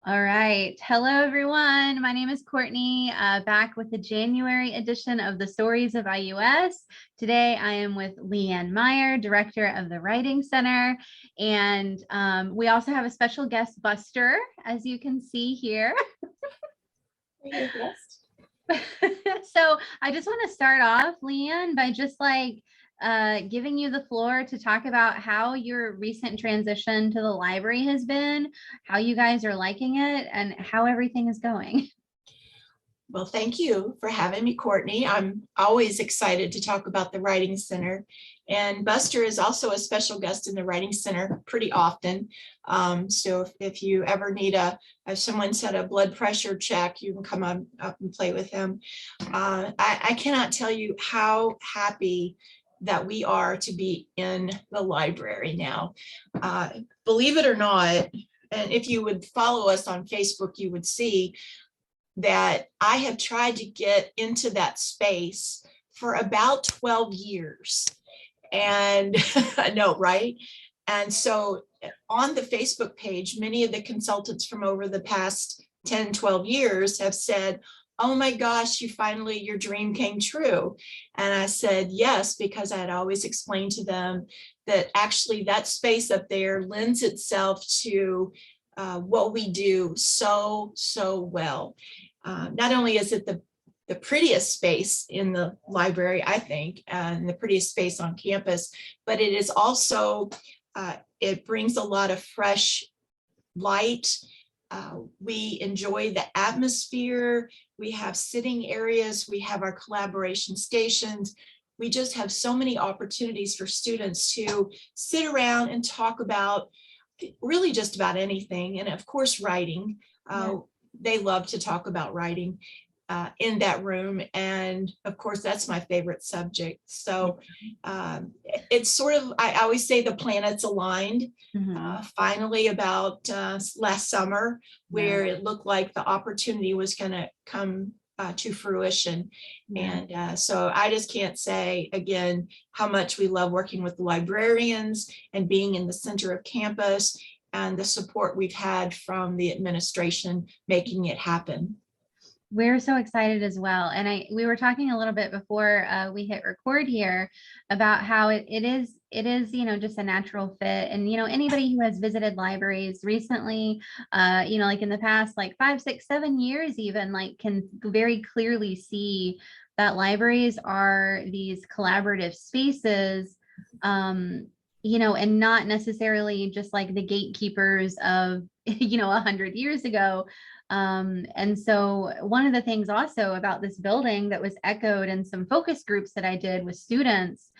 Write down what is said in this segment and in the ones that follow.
All right. Hello, everyone. My name is Courtney, back with the January edition of the Stories of IUS. Today, I am with Leigh Ann Meyer, Director of the Writing Center. And we also have a special guest, Buster, as you can see here. Your guest. So I just want to start off, Leigh Ann, by just giving you the floor to talk about how your recent transition to the library has been, how you guys are liking it, and how everything is going. Well, thank you for having me, Courtney. I'm always excited to talk about the Writing Center. And Buster is also a special guest in the Writing Center pretty often. So if you ever need if someone said a blood pressure check, you can come up and play with him. I cannot tell you how happy that we are to be in the library now. Believe it or not, and if you would follow us on Facebook, you would see that I have tried to get into that space for about 12 years. And I know, right? And so on the Facebook page, many of the consultants from over the past 10, 12 years have said, oh my gosh, your dream came true. And I said, yes, because I had always explained to them that actually that space up there lends itself to what we do so well. Not only is it the prettiest space in the library, I think, and the prettiest space on campus, but it is also, it brings a lot of fresh light. We enjoy the atmosphere. We have sitting areas. We have our collaboration stations. We just have so many opportunities for students to sit around and talk about really just about anything. And of course, writing. They love to talk about writing in that room. And of course, that's my favorite subject. So it's sort of, I always say the planets aligned finally about last summer, where it looked like the opportunity was going to come to fruition. And so I just can't say again how much we love working with the librarians and being in the center of campus, and the support we've had from the administration making it happen. We're so excited as well. And we were talking a little bit before we hit record here about how it is, just a natural fit. And, anybody who has visited libraries recently, like in the past, 5, 6, 7 years, even can very clearly see that libraries are these collaborative spaces, and not necessarily just like the gatekeepers of, 100 years ago. And so one of the things also about this building that was echoed in some focus groups that I did with students,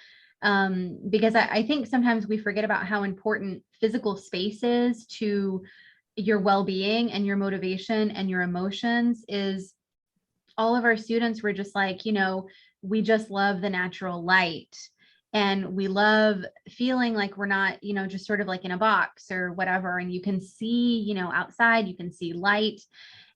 because I think sometimes we forget about how important physical space is to your well-being and your motivation and your emotions. Is all of our students were just like, we just love the natural light. And we love feeling like we're not, just sort of like in a box or whatever. And you can see, outside, you can see light.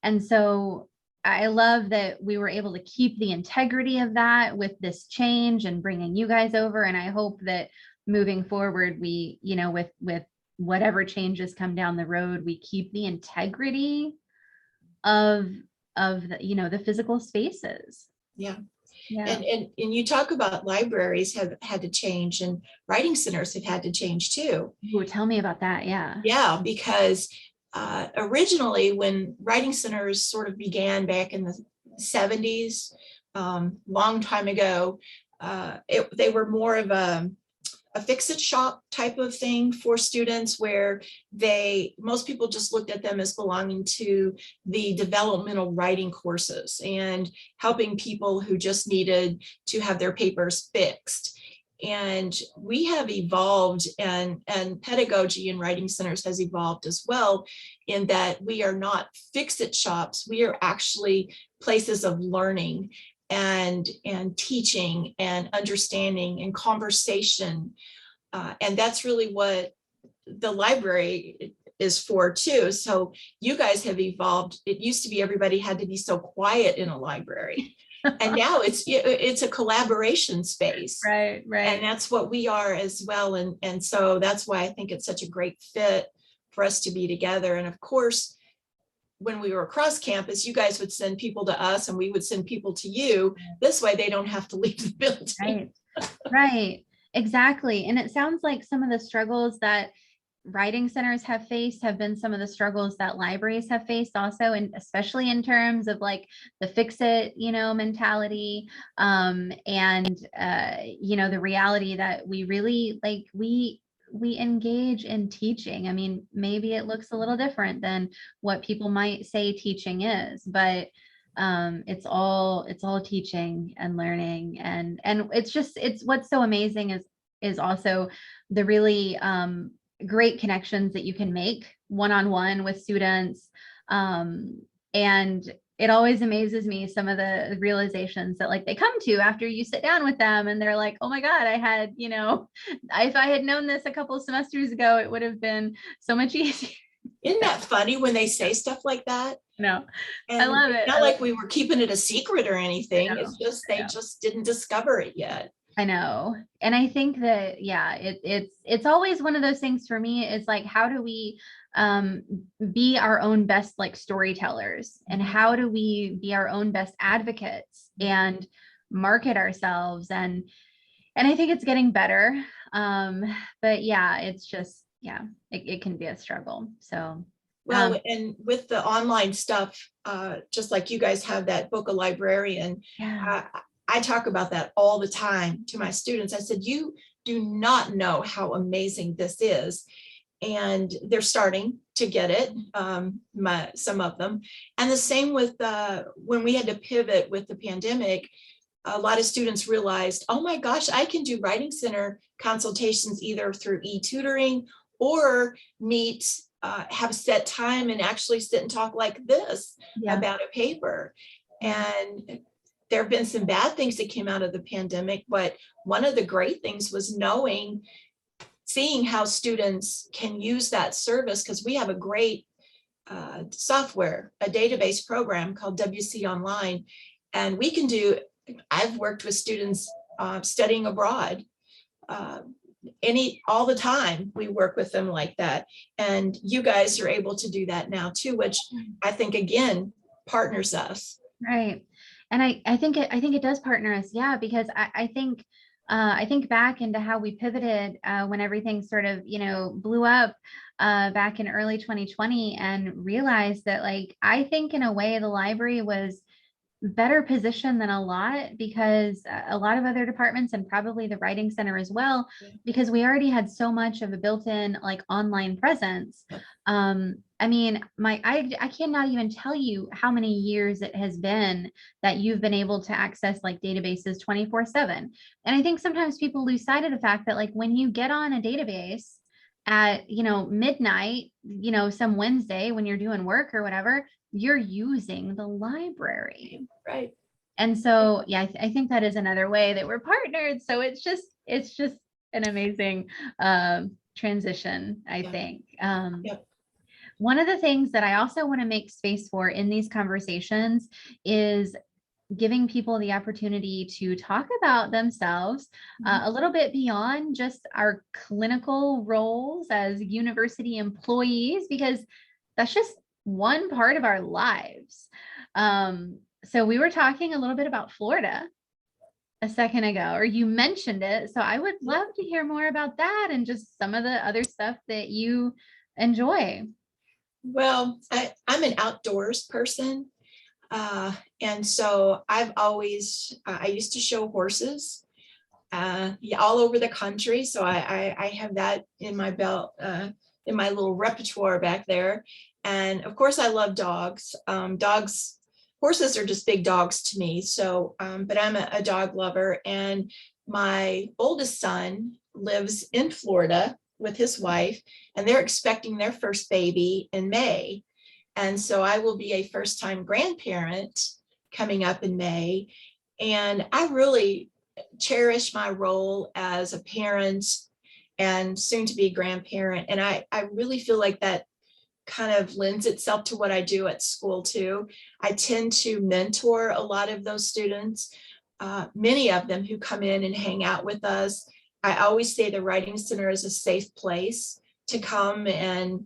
And so I love that we were able to keep the integrity of that with this change and bringing you guys over. And I hope that moving forward, we, with whatever changes come down the road, we keep the integrity of the, the physical spaces. Yeah. And you talk about libraries have had to change, and writing centers have had to change too. Ooh, tell me about that. Yeah, because originally when writing centers sort of began back in the 70s, long time ago, they were more of a fix-it shop type of thing for students, where most people just looked at them as belonging to the developmental writing courses and helping people who just needed to have their papers fixed. And we have evolved, and pedagogy in writing centers has evolved as well, in that we are not fix-it shops. We are actually places of learning and teaching and understanding and conversation. And that's really what the library is for too. So you guys have evolved. It used to be everybody had to be so quiet in a library. And now it's a collaboration space. Right. And that's what we are as well. And so that's why I think it's such a great fit for us to be together. And of course, when we were across campus, you guys would send people to us and we would send people to you. This way they don't have to leave the building. Right. Right. Exactly. And it sounds like some of the struggles that writing centers have faced have been some of the struggles that libraries have faced also, and especially in terms of like the fix it, mentality, and the reality that we really like we engage in teaching. I mean, maybe it looks a little different than what people might say teaching is, but it's all teaching and learning, and it's what's so amazing is also the really great connections that you can make one-on-one with students. And it always amazes me some of the realizations that like they come to after you sit down with them and they're like, oh my God, I had, if I had known this a couple of semesters ago, it would have been so much easier. Isn't that funny when they say stuff like that? No, and I love it. Not like we were keeping it a secret or anything. know, It's just they just didn't discover it yet. I know. And I think that, yeah, it's always one of those things for me. It's like, how do we be our own best like storytellers, and how do we be our own best advocates and market ourselves? And I think it's getting better. But yeah, it's just, yeah, it can be a struggle. So well, and with the online stuff, just like you guys have that book, A Librarian, yeah. I talk about that all the time to my students. I said, you do not know how amazing this is. And they're starting to get it, some of them. And the same with when we had to pivot with the pandemic, a lot of students realized, oh my gosh, I can do Writing Center consultations either through e-tutoring or have set time and actually sit and talk like this about a paper. And there have been some bad things that came out of the pandemic, but one of the great things was seeing how students can use that service, because we have a great software, a database program called WC Online. And we can I've worked with students studying abroad all the time. We work with them like that. And you guys are able to do that now too, which I think again, partners us. Right. And I think it does partner us. Yeah, because I think back into how we pivoted when everything sort of, blew up back in early 2020, and realized that like, I think in a way the library was better positioned than a lot, because a lot of other departments, and probably the Writing Center as well, because we already had so much of a built-in like online presence. I mean, I cannot even tell you how many years it has been that you've been able to access like databases 24/7. And I think sometimes people lose sight of the fact that like when you get on a database at, midnight, some Wednesday when you're doing work or whatever, you're using the library. Right. And so, yeah, I think that is another way that we're partnered. So it's just an amazing transition, I think. One of the things that I also want to make space for in these conversations is giving people the opportunity to talk about themselves a little bit beyond just our clinical roles as university employees, because that's just one part of our lives. So we were talking a little bit about Florida a second ago, or you mentioned it. So I would love to hear more about that and just some of the other stuff that you enjoy. Well, I'm an outdoors person. And so I used to show horses all over the country. So I have that in my belt, in my little repertoire back there. And of course I love dogs. Horses are just big dogs to me. So, but I'm a dog lover, and my oldest son lives in Florida with his wife, and they're expecting their first baby in May. And so I will be a first-time grandparent coming up in May. And I really cherish my role as a parent and soon to be grandparent. And I really feel like that kind of lends itself to what I do at school too. I tend to mentor a lot of those students, many of them who come in and hang out with us. I always say the Writing Center is a safe place to come and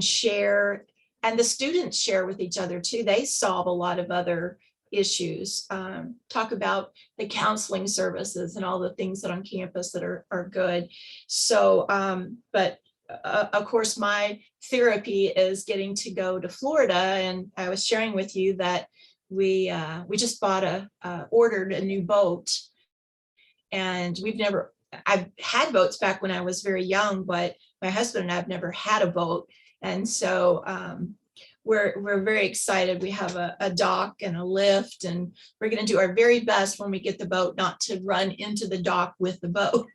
share and the students share with each other too. They solve a lot of other issues, talk about the counseling services and all the things that on campus that are good. So, but of course, my therapy is getting to go to Florida, and I was sharing with you that we just ordered a new boat, and I've had boats back when I was very young, but my husband and I have never had a boat, and so we're very excited. We have a dock and a lift, and we're going to do our very best when we get the boat not to run into the dock with the boat,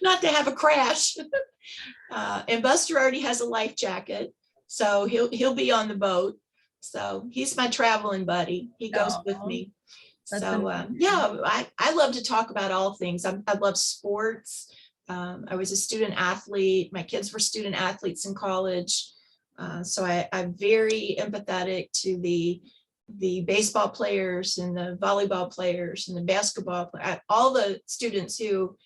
not to have a crash. And Buster already has a life jacket, so he'll be on the boat. So he's my traveling buddy. He goes with me. So yeah, I love to talk about all things. I love sports. I was a student athlete. My kids were student athletes in college. So I'm very empathetic to the baseball players and the volleyball players and the basketball, all the students who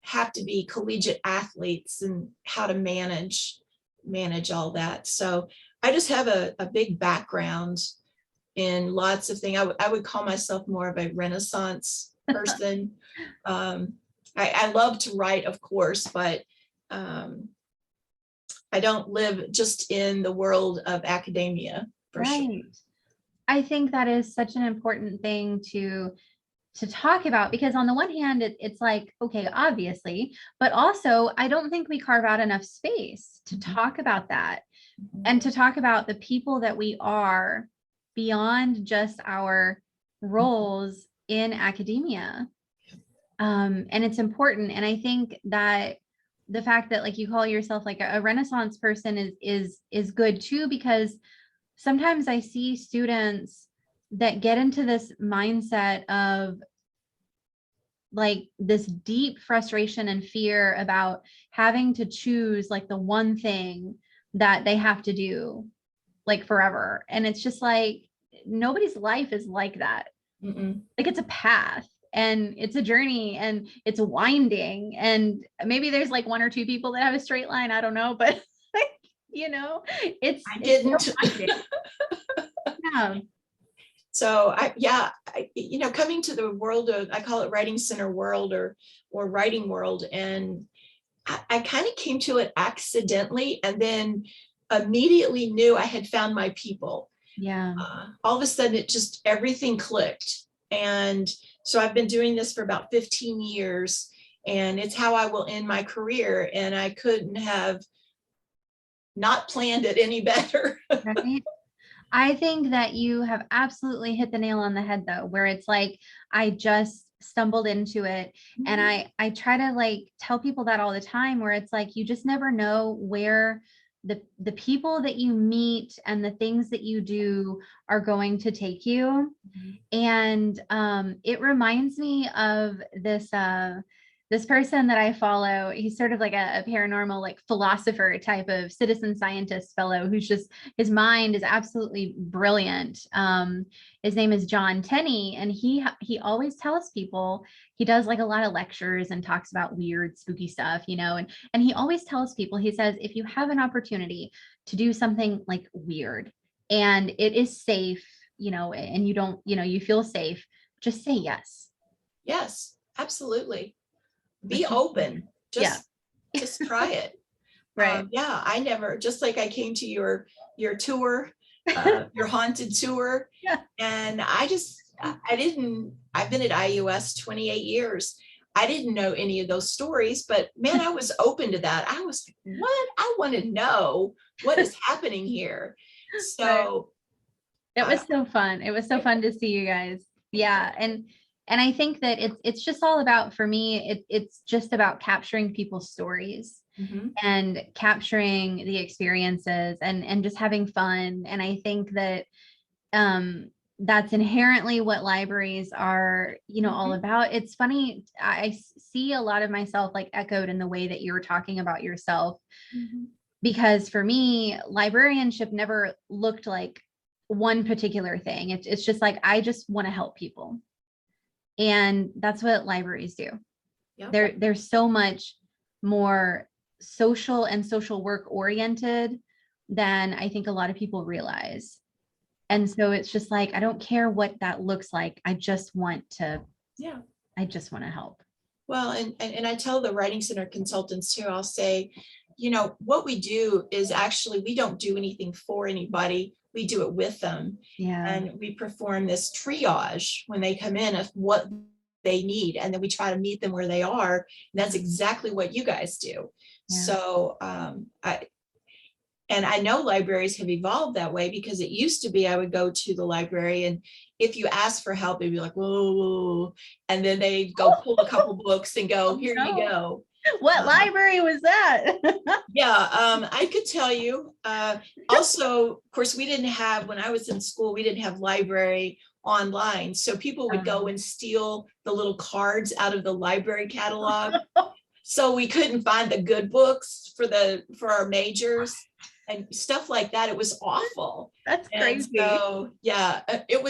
have to be collegiate athletes, and how to manage all that. So I just have a big background in lots of things. I would call myself more of a Renaissance person. I love to write, of course, but I don't live just in the world of academia, for sure. Right. I think that is such an important thing to talk about, because on the one hand, it's like, okay, obviously, but also I don't think we carve out enough space to talk about that, and to talk about the people that we are beyond just our roles in academia. And it's important. And I think that the fact that, like, you call yourself like a Renaissance person is good too, because sometimes I see students that get into this mindset of like this deep frustration and fear about having to choose like the one thing that they have to do like forever. And it's just like, nobody's life is like that. Like, it's a path and it's a journey and it's winding, and maybe there's like one or two people that have a straight line. I don't know, but it's I didn't. Yeah. So coming to the world of, I call it writing center world or writing world. And I kind of came to it accidentally, and then immediately knew I had found my people. Yeah. All of a sudden it just, everything clicked. And so I've been doing this for about 15 years, and it's how I will end my career. And I couldn't have not planned it any better. Right. I think that you have absolutely hit the nail on the head, though, where it's like, I just stumbled into it. And I try to like tell people that all the time, where it's like, you just never know where the people that you meet and the things that you do are going to take you. And it reminds me of this person that I follow. He's sort of like a paranormal, like philosopher type of citizen scientist fellow who's just, his mind is absolutely brilliant. His name is John Tenney, and he always tells people, he does like a lot of lectures and talks about weird, spooky stuff, and he always tells people, he says, if you have an opportunity to do something like weird and it is safe, and you don't, you feel safe, just say yes. Yes, absolutely. Be open. Just try it. Right. Yeah, I never, just like I came to your tour, your haunted tour. Yeah. And I've been at IUS 28 years. I didn't know any of those stories, but man, I was open to that. I was, what? I want to know what is happening here. So it was so fun. It was so fun to see you guys. Yeah. And I think that it's just all about, for me, it's just about capturing people's stories and capturing the experiences and just having fun. And I think that that's inherently what libraries are, all about. It's funny, I see a lot of myself like echoed in the way that you were talking about yourself, because for me, librarianship never looked like one particular thing. It's just like, I just want to help people. And that's what libraries do. Yep. They're so much more social and social work oriented than I think a lot of people realize. And so it's just like, I don't care what that looks like. Yeah. I just want to help. Well, and I tell the Writing Center consultants too, I'll say, what we do is actually, we don't do anything for anybody. We do it with them. Yeah. And we perform this triage when they come in of what they need. And then we try to meet them where they are. And that's exactly what you guys do. Yeah. So I know libraries have evolved that way, because it used to be I would go to the library, and if you ask for help, they'd be like, whoa, and then they'd go pull a couple books and go, here you go. What library was that? I could tell you. Also, of course, we didn't have, when I was in school, we didn't have library online. So people would go and steal the little cards out of the library catalog. So we couldn't find the good books for our majors and stuff like that. It was awful. That's crazy. And so, yeah, it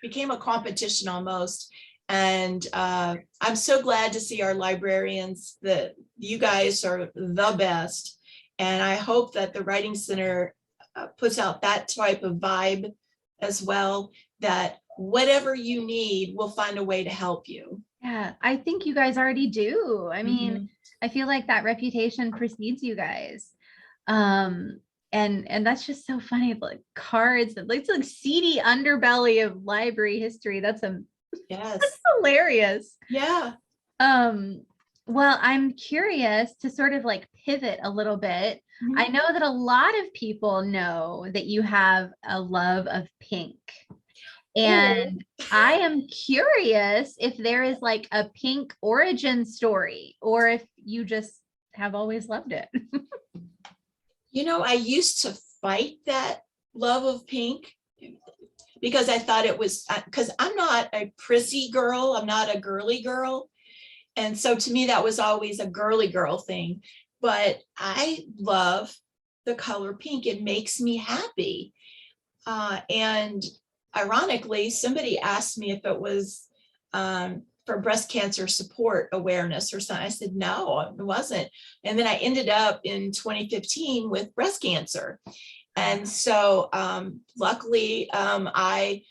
became a competition almost. And I'm so glad to see our librarians, that you guys are the best. And I hope that the Writing Center puts out that type of vibe as well, that whatever you need, we'll find a way to help you. Yeah, I think you guys already do. I mean, I feel like that reputation precedes you guys. And that's just so funny. Like cards, it's like seedy underbelly of library history. That's hilarious. Yeah. Well, I'm curious to sort of like pivot a little bit. I know that a lot of people know that you have a love of pink. And I am curious if there is like a pink origin story, or if you just have always loved it. I used to fight that love of pink, because I thought it was, because I'm not a prissy girl, I'm not a girly girl. And so to me, that was always a girly girl thing. But I love the color pink. It makes me happy. And ironically, somebody asked me if it was for breast cancer support awareness or something. I said, no, it wasn't. And then I ended up in 2015 with breast cancer. And so luckily, I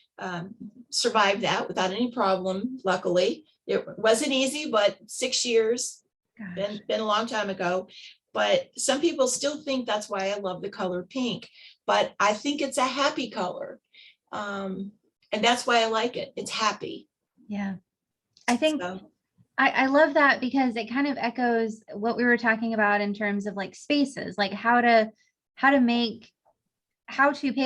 survived that without any problem. Luckily, it wasn't easy, but 6 years, been a long time ago. But some people still think that's why I love the color pink. But I think it's a happy color. And that's why I like it. It's happy. Yeah. I think I love that, because it kind of echoes what we were talking about in terms of like spaces, like how to pay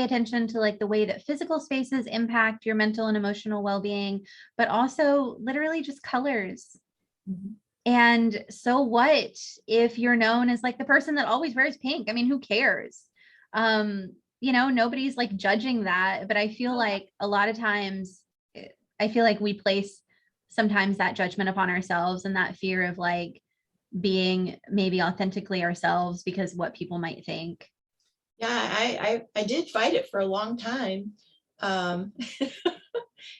attention to like the way that physical spaces impact your mental and emotional well-being, but also literally just colors. And so what if you're known as like the person that always wears pink? I mean, who cares? Nobody's like judging that, but I feel like a lot of times, I feel like we place sometimes that judgment upon ourselves, and that fear of like being maybe authentically ourselves because what people might think. Yeah, I did fight it for a long time. And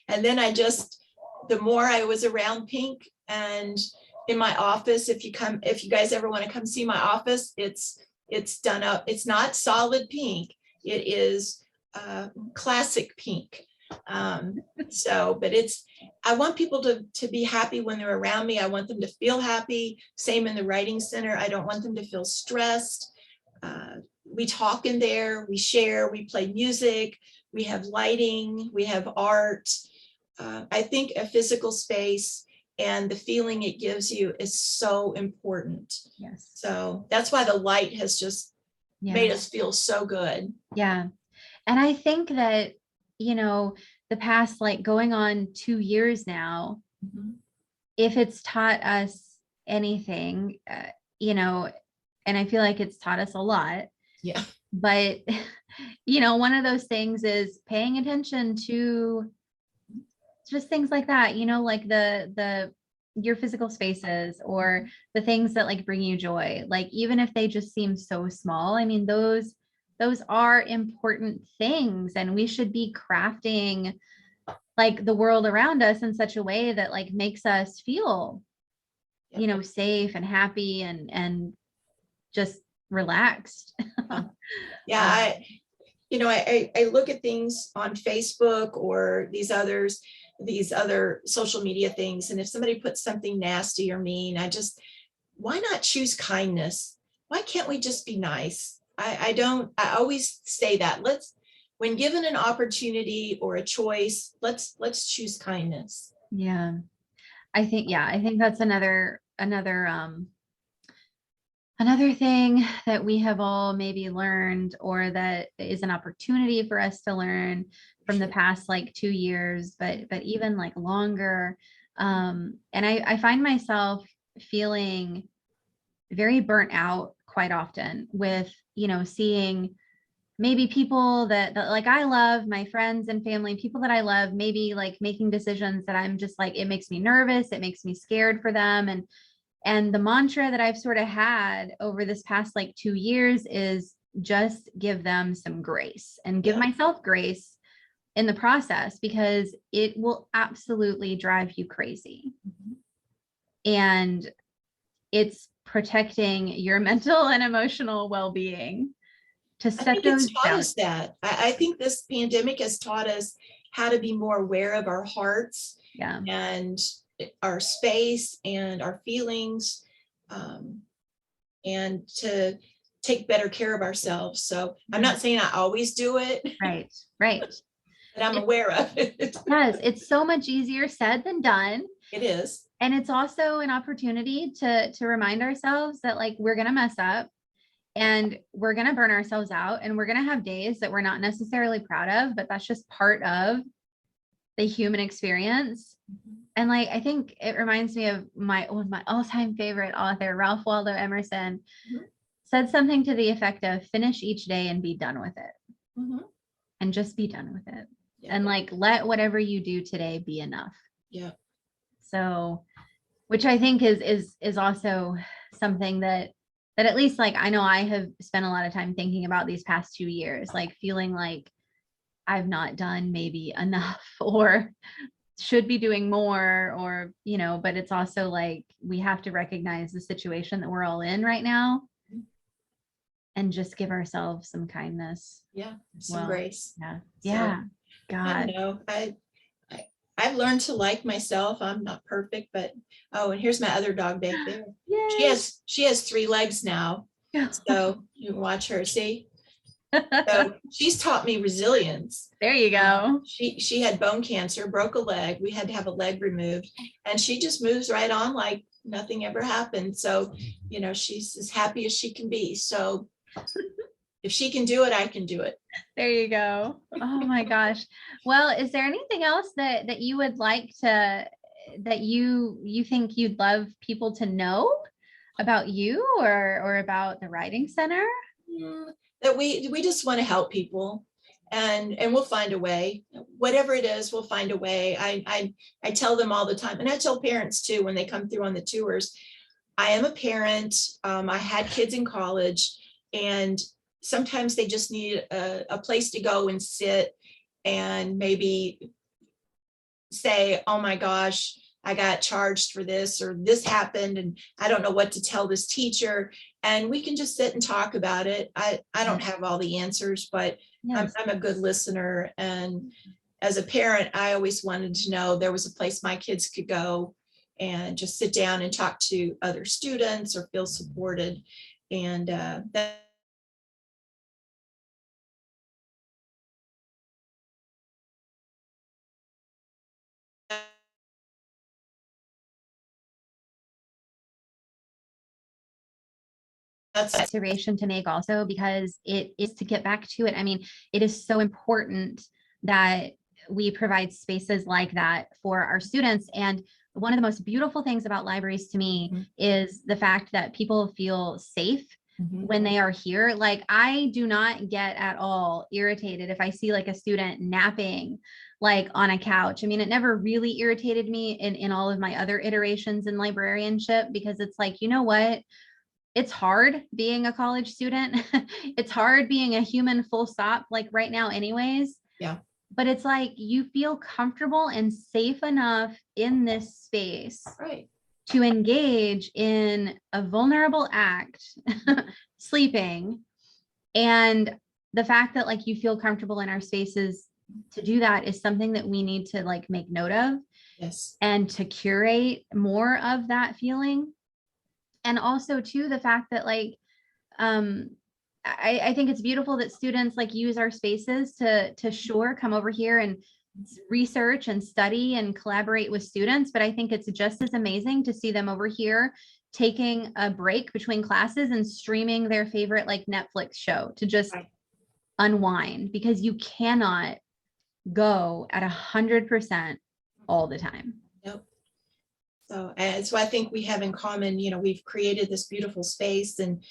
then the more I was around pink, and in my office, if you guys ever want to come see my office, it's done up. It's not solid pink. It is classic pink. But I want people to be happy when they're around me. I want them to feel happy. Same in the Writing Center. I don't want them to feel stressed. We talk in there, we share, we play music, we have lighting, we have art. I think a physical space and the feeling it gives you is so important. Yes. So that's why the light has just made us feel so good. Yeah. And I think that, the past, like going on 2 years now, if it's taught us anything, and I feel like it's taught us a lot. Yeah. But, one of those things is paying attention to just things like that, like your physical spaces, or the things that like bring you joy. Like, even if they just seem so small, I mean, those are important things, and we should be crafting like the world around us in such a way that like makes us feel, safe and happy, and just relaxed. Yeah, I look at things on Facebook or these other social media things, and if somebody puts something nasty or mean, why not choose kindness? Why can't we just be nice? I always say that. When given an opportunity or a choice, let's choose kindness. Yeah. I think that's another thing that we have all maybe learned, or that is an opportunity for us to learn from the past like 2 years, but even like longer. And I find myself feeling very burnt out quite often with, seeing maybe people that like I love, my friends and family, people that I love, maybe like making decisions that I'm just like, it makes me nervous, it makes me scared for them. And the mantra that I've sort of had over this past like 2 years is just give them some grace, and give Yeah. myself grace in the process, because it will absolutely drive you crazy. And it's protecting your mental and emotional well-being to I set think it's those taught boundaries. us that. I think this pandemic has taught us how to be more aware of our hearts Yeah. and our space and our feelings, and to take better care of ourselves. So I'm not saying I always do it, Right. Right. but I'm aware of it. Yes. It's so much easier said than done. It is. And it's also an opportunity to remind ourselves that like we're going to mess up, and we're going to burn ourselves out, and we're going to have days that we're not necessarily proud of, but that's just part of the human experience. And like, I think it reminds me of one of my all-time favorite author, Ralph Waldo Emerson, said something to the effect of finish each day and be done with it. And just be done with it. Yeah. And like, let whatever you do today be enough. Yeah. So, which I think is also something that at least like I know I have spent a lot of time thinking about these past 2 years, like feeling like I've not done maybe enough, or should be doing more, or but it's also like we have to recognize the situation that we're all in right now, and just give ourselves some kindness. Yeah. Some grace. Yeah. So, Yeah. I God. don't know. I've learned to like myself. I'm not perfect, but and here's my other dog back there. Yay. She has 3 legs now. So you can watch her. See? So she's taught me resilience. There you go. She had bone cancer, broke a leg. We had to have a leg removed, and she just moves right on like nothing ever happened. So, she's as happy as she can be. So if she can do it, I can do it. There you go. Oh my gosh. Well, is there anything else that you would like to, that you think you'd love people to know about you, or about the Writing Center? That we just want to help people, and we'll find a way. Whatever it is, we'll find a way. I tell them all the time, and I tell parents too when they come through on the tours. I am a parent. I had kids in college, and sometimes they just need a place to go and sit and maybe say, oh my gosh, I got charged for this, or this happened and I don't know what to tell this teacher. And we can just sit and talk about it. I don't have all the answers, but Yes. I'm a good listener. And as a parent, I always wanted to know there was a place my kids could go and just sit down and talk to other students or feel supported. And that that's Observation to make also, because it is to get back to it. I mean, it is so important that we provide spaces like that for our students. And one of the most beautiful things about libraries to me is the fact that people feel safe when they are here. Like, I do not get at all irritated if I see like a student napping like on a couch. I mean, it never really irritated me in all of my other iterations in librarianship, because it's like, you know what? It's hard being a college student. It's hard being a human, full stop, like right now anyways. Yeah. But it's like you feel comfortable and safe enough in this space right. to engage in a vulnerable act, sleeping, and the fact that like you feel comfortable in our spaces to do that is something that we need to like make note of Yes. and to curate more of that feeling. And also too, the fact that like, I think it's beautiful that students like use our spaces to sure come over here and research and study and collaborate with students. But I think it's just as amazing to see them over here taking a break between classes and streaming their favorite like Netflix show to just Right. unwind, because you cannot go at 100% all the time. Yep. So, and so I think we have in common, we've created this beautiful space, and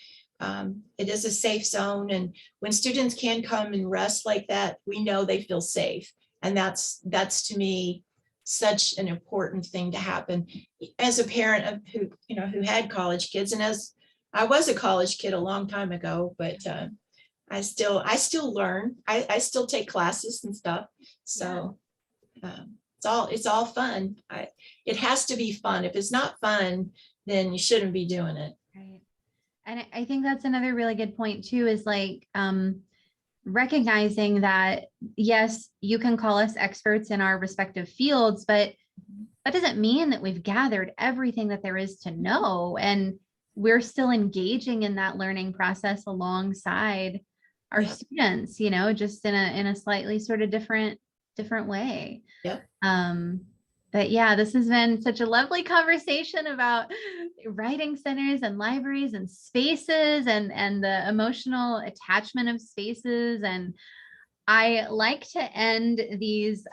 it is a safe zone. And when students can come and rest like that, we know they feel safe. And that's to me such an important thing to happen. As a parent of who had college kids, and as I was a college kid a long time ago, but I still learn. I still take classes and stuff. So it's all fun. It has to be fun. If it's not fun, then you shouldn't be doing it. Right. And I think that's another really good point too, is like recognizing that, yes, you can call us experts in our respective fields, but that doesn't mean that we've gathered everything that there is to know. And we're still engaging in that learning process alongside our Yeah. students, just in a slightly sort of different way. Yep. But yeah, this has been such a lovely conversation about writing centers and libraries and spaces and the emotional attachment of spaces. And I like to end these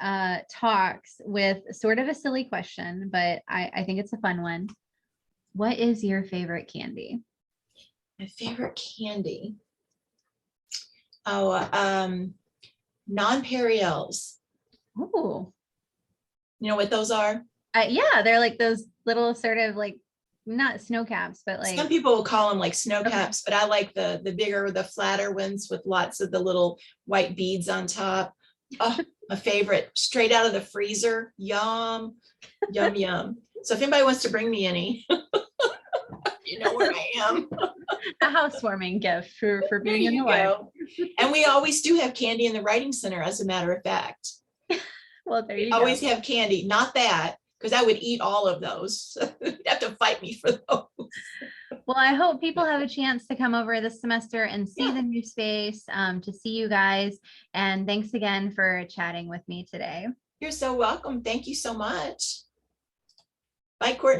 talks with sort of a silly question, but I think it's a fun one. What is your favorite candy? My favorite candy. Oh, nonpareils. Oh, You know what those are? yeah, they're like those little sort of like, not snow caps, but like, Some people will call them like snow Okay. caps, but I like the bigger, the flatter ones with lots of the little white beads on top. Oh, my favorite, straight out of the freezer. Yum, yum, yum. So if anybody wants to bring me any, you know where I am. a housewarming gift for There being in the you library. go. And we always do have candy in the writing center, as a matter of fact. Well, there We you go. always have candy, not that, because I would eat all of those. You'd have to fight me for those. Well, I hope people have a chance to come over this semester and see Yeah. the new space, to see you guys. And thanks again for chatting with me today. You're so welcome. Thank you so much. Bye, Courtney.